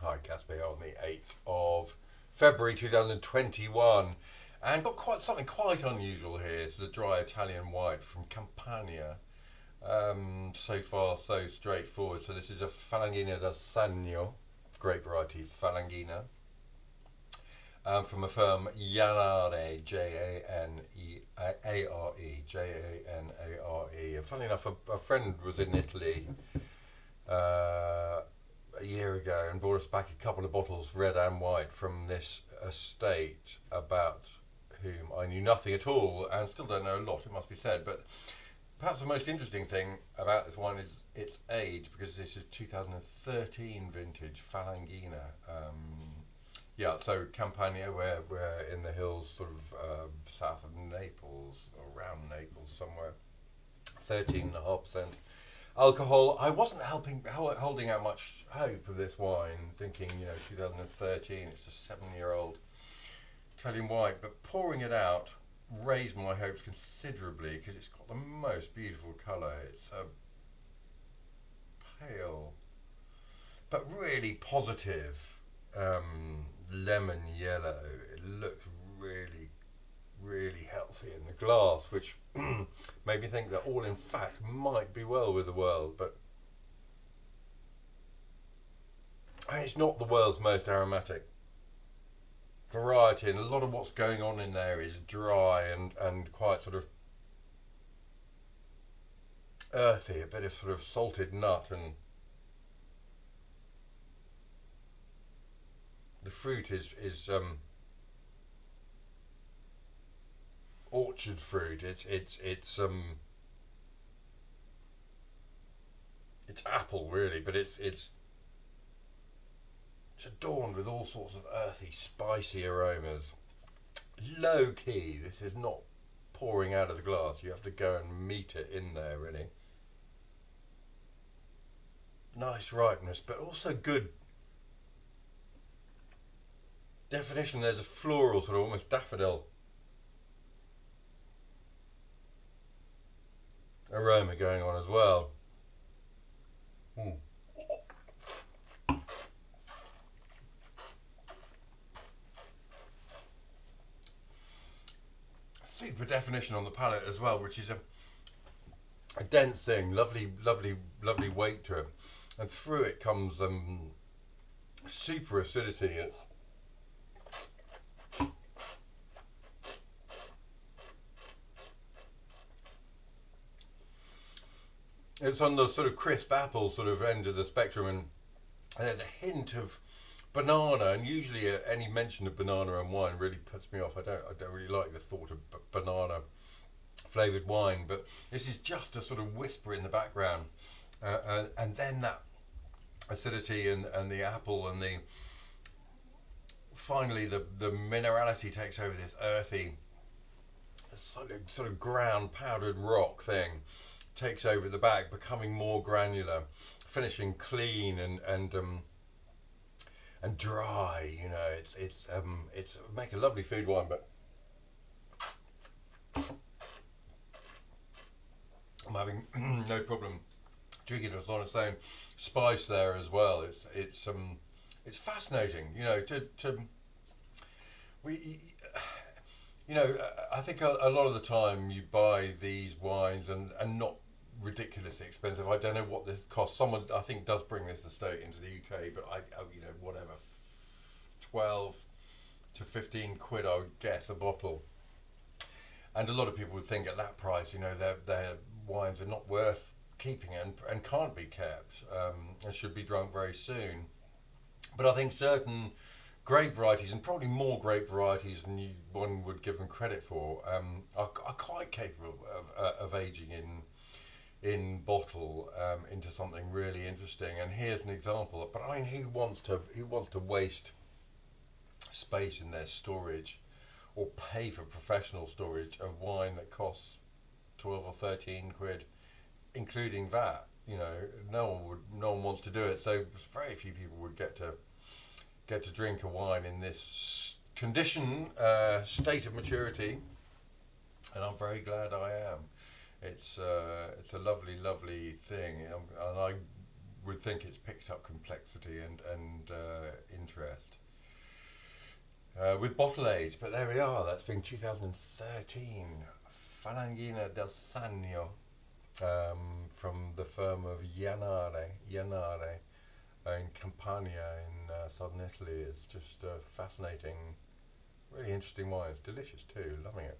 Hi Casper on the 8th of February 2021, and got something quite unusual here. This is a dry Italian white from Campania. So far so straightforward. So this is a Falangina da Sagno, great variety Falangina, from a firm Janare, J-A-N-E-A-R-E, J-A-N-A-R-E. And funny enough, a friend was in Italy a year ago and brought us back a couple of bottles, red and white, from this estate, about whom I knew nothing at all and still don't know a lot, it must be said. But perhaps the most interesting thing about this wine is its age, because this is 2013 vintage Falangina. Yeah, so Campania, we're in the hills, sort of south of Naples, around Naples somewhere. 13.5% alcohol. I wasn't holding out much hope of this wine, thinking, 2013, it's a 7-year-old Italian white, but pouring it out raised my hopes considerably, because it's got the most beautiful colour. It's a pale but really positive lemon yellow. It looks really, really healthy in the glass, which made me think that all in fact might be well with the world. But it's not the world's most aromatic variety, and a lot of what's going on in there is dry and quite sort of earthy, a bit of sort of salted nut, and the fruit is orchard fruit. It's apple really, but it's adorned with all sorts of earthy, spicy aromas. Low key. This is not pouring out of the glass. You have to go and meet it in there, really. Nice ripeness, but also good definition. There's a floral, sort of almost daffodil aroma going on as well. Super definition on the palate as well, which is a dense thing, lovely weight to it, and through it comes super acidity. It's on the sort of crisp apple sort of end of the spectrum, and there's a hint of banana, and usually any mention of banana and wine really puts me off. I don't really like the thought of banana flavoured wine, but this is just a sort of whisper in the background, and then that acidity and the apple, and finally the minerality takes over. This earthy sort of ground powdered rock thing takes over the back, becoming more granular, finishing clean and dry. It's make a lovely food wine, but I'm having no problem drinking it on its own. Spice there as well. It's fascinating. I think a lot of the time you buy these wines and not ridiculously expensive. I don't know what this costs. Someone, I think, does bring this estate into the UK, but whatever, 12 to 15 quid, I would guess, a bottle. And a lot of people would think at that price, their wines are not worth keeping and can't be kept, and should be drunk very soon. But I think certain grape varieties, and probably more grape varieties than one would give them credit for, are quite capable of aging in bottle into something really interesting. And here's an example. But I mean, who wants to waste space in their storage, or pay for professional storage of wine that costs 12 or 13 quid, including VAT? No one wants to do it. So very few people would get to drink a wine in this condition, state of maturity, and I'm very glad I am. It's a lovely thing, and I would think it's picked up complexity and interest. With bottle age, but there we are. That's been 2013. Falangina del Sagno, from the firm of Iannare in Campania in southern Italy. It's just fascinating, really interesting wine. It's delicious too, loving it.